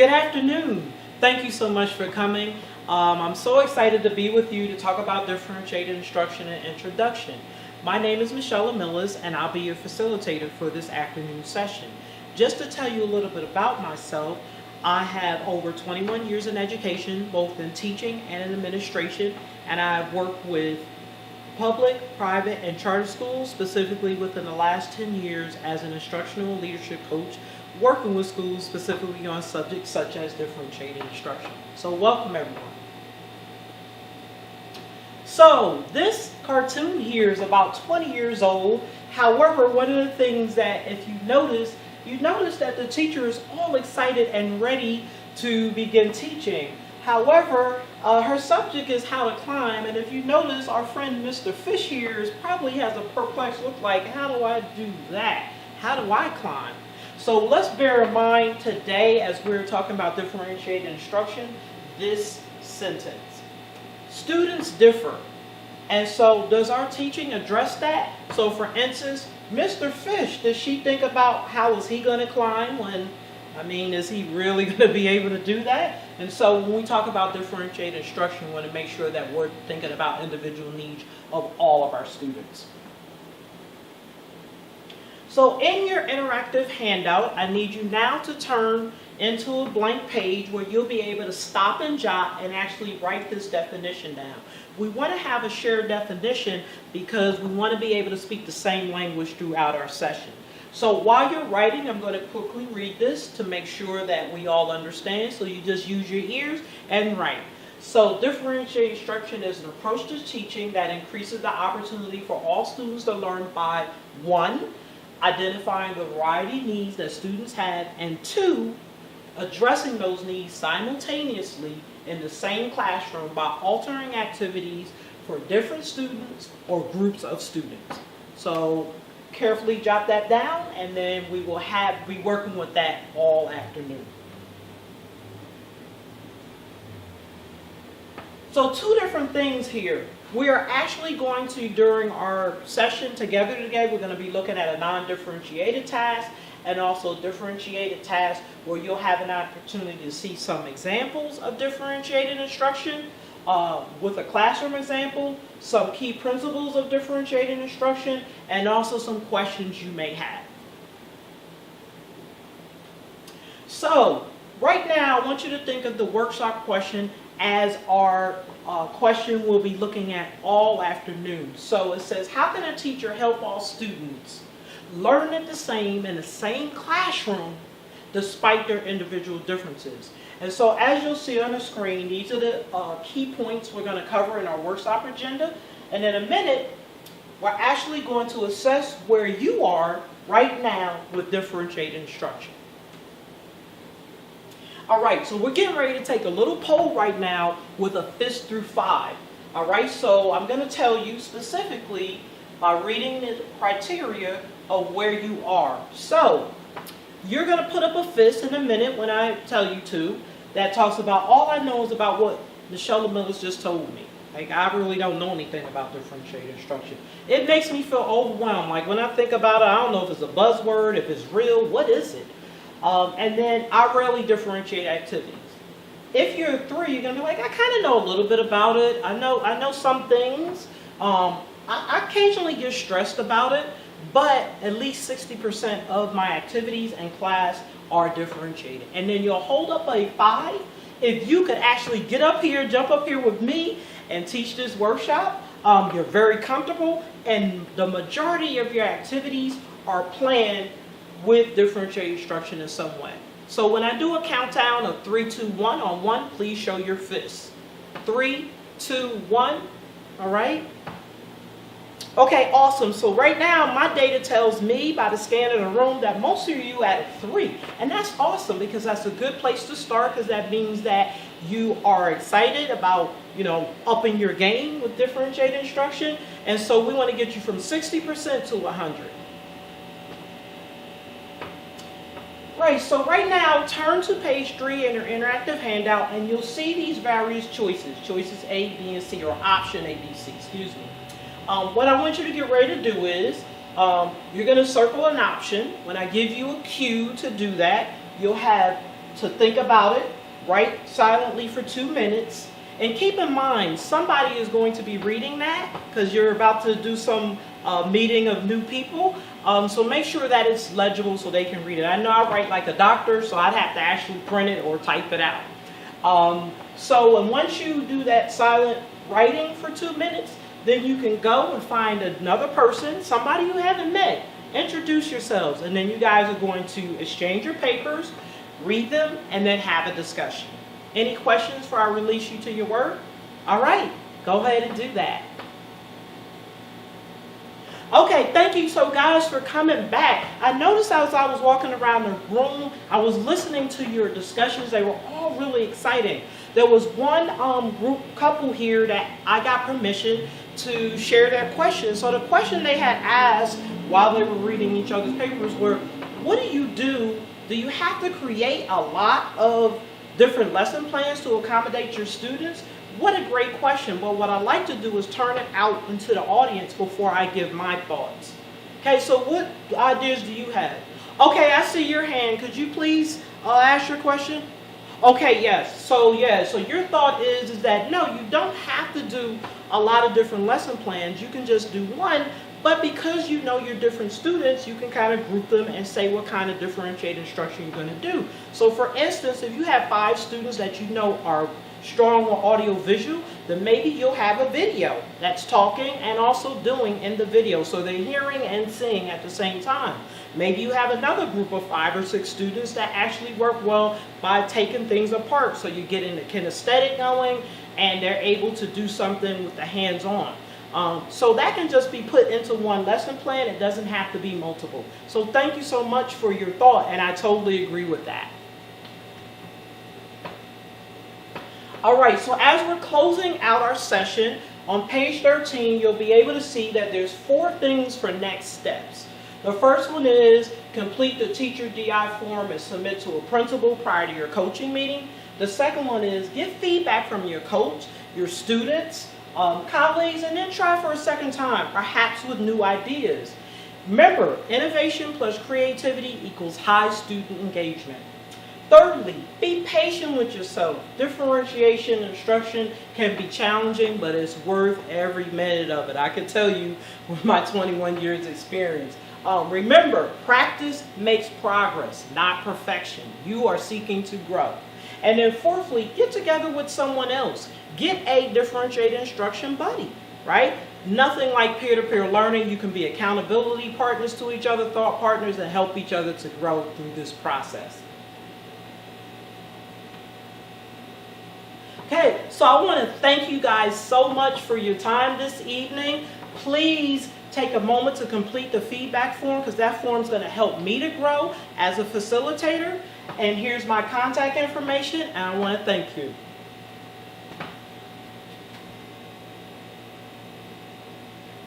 Good afternoon. Thank you so much for coming. I'm so excited to be with you to talk about differentiated instruction and introduction. My name is Michelle Millis, and I'll be your facilitator for this afternoon session. Just to tell you a little bit about myself, I have over 21 years in education, both in teaching and in administration, and I've worked with public, private, and charter schools, specifically within the last 10 years as an instructional leadership coach, working with schools specifically on subjects such as differentiated instruction. So welcome everyone. So this cartoon here is about 20 years old. However, one of the things that if you notice that the teacher is all excited and ready to begin teaching. However, her subject is how to climb, and if you notice, our friend Mr. Fish here probably has a perplexed look like, how do I do that? How do I climb? So let's bear in mind today, as we're talking about differentiated instruction, this sentence. Students differ. And so does our teaching address that? So for instance, Mr. Fish, does she think about how is he going to climb is he really going to be able to do that? And so when we talk about differentiated instruction, we want to make sure that we're thinking about individual needs of all of our students. So in your interactive handout, I need you now to turn into a blank page where you'll be able to stop and jot and actually write this definition down. We want to have a shared definition because we want to be able to speak the same language throughout our session. So while you're writing, I'm going to quickly read this to make sure that we all understand. So you just use your ears and write. So differentiated instruction is an approach to teaching that increases the opportunity for all students to learn by 1, identifying the variety of needs that students have, and 2, addressing those needs simultaneously in the same classroom by altering activities for different students or groups of students. So carefully jot that down, and then we will be working with that all afternoon. So 2 different things here. We are actually going to, during our session together today, we're going to be looking at a non-differentiated task and also differentiated task where you'll have an opportunity to see some examples of differentiated instruction with a classroom example, some key principles of differentiated instruction, and also some questions you may have. So right now I want you to think of the workshop question as our question we'll be looking at all afternoon. So it says, how can a teacher help all students learn at the same in the same classroom despite their individual differences? And so as you'll see on the screen, these are the key points we're going to cover in our workshop agenda. And in a minute, we're actually going to assess where you are right now with differentiated instruction. All right, so we're getting ready to take a little poll right now with a fist through 5. All right, so I'm going to tell you specifically by reading the criteria of where you are. So you're going to put up a fist in a minute when I tell you to. That talks about, all I know is about what Michelle Millis just told me. Like, I really don't know anything about differentiated instruction. It makes me feel overwhelmed. Like, when I think about it, I don't know if it's a buzzword, if it's real, what is it? And then I rarely differentiate activities. If you're 3, you're going to be like, I kind of know a little bit about it. I know some things. I occasionally get stressed about it, but at least 60% of my activities in class are differentiated. And then you'll hold up a 5 if you could actually get up here, jump up here with me and teach this workshop. You're very comfortable, and the majority of your activities are planned with differentiated instruction in some way. So when I do a countdown of 3, 2, 1 on 1, please show your fists. 3, 2, 1. All right? Okay, awesome. So right now, my data tells me by the scan of the room that most of you at 3. And that's awesome because that's a good place to start, because that means that you are excited about, upping your game with differentiated instruction. And so we want to get you from 60% to 100. Right, so right now, turn to page 3 in your interactive handout, and you'll see these various choices. Choices A, B, and C, or option A, B, C, excuse me. What I want you to get ready to do is, you're going to circle an option. When I give you a cue to do that, you'll have to think about it, write silently for 2 minutes, and keep in mind somebody is going to be reading that because you're about to do some meeting of new people. So make sure that it's legible so they can read it. I know I write like a doctor, so I'd have to actually print it or type it out. And once you do that silent writing for 2 minutes, then you can go and find another person, somebody you haven't met. Introduce yourselves, and then you guys are going to exchange your papers, read them, and then have a discussion. Any questions before I release you to your work? All right, go ahead and do that. Okay, thank you so guys for coming back. I noticed as I was walking around the room, I was listening to your discussions. They were all really exciting. There was one couple here that I got permission to share their questions. So the question they had asked while they were reading each other's papers were, what do you do? Do you have to create a lot of different lesson plans to accommodate your students? What a great question. But what I like to do is turn it out into the audience before I give my thoughts. Okay, so what ideas do you have? Okay, I see your hand. Could you please ask your question? Okay, yes. So your thought is that no, you don't have to do a lot of different lesson plans. You can just do one, but because you know your different students, you can kind of group them and say what kind of differentiated instruction you're going to do. So for instance, if you have 5 students that you know are strong on audio visual, then maybe you'll have a video that's talking and also doing in the video, so they're hearing and seeing at the same time. Maybe you have another group of 5 or 6 students that actually work well by taking things apart, so you get in the kinesthetic going and they're able to do something with the hands-on. So that can just be put into one lesson plan. It doesn't have to be multiple. So thank you so much for your thought, and I totally agree with that. All right, so as we're closing out our session, on page 13, you'll be able to see that there's 4 things for next steps. The first one is complete the teacher DI form and submit to a principal prior to your coaching meeting. The second one is get feedback from your coach, your students, colleagues, and then try for a second time, perhaps with new ideas. Remember, innovation plus creativity equals high student engagement. Thirdly, be patient with yourself. Differentiation instruction can be challenging, but it's worth every minute of it. I can tell you with my 21 years experience. Remember, practice makes progress, not perfection. You are seeking to grow. And then fourthly, get together with someone else. Get a differentiated instruction buddy, right? Nothing like peer-to-peer learning. You can be accountability partners to each other, thought partners, and help each other to grow through this process. Okay, so I want to thank you guys so much for your time this evening. Please take a moment to complete the feedback form, because that form is going to help me to grow as a facilitator. And here's my contact information, and I want to thank you.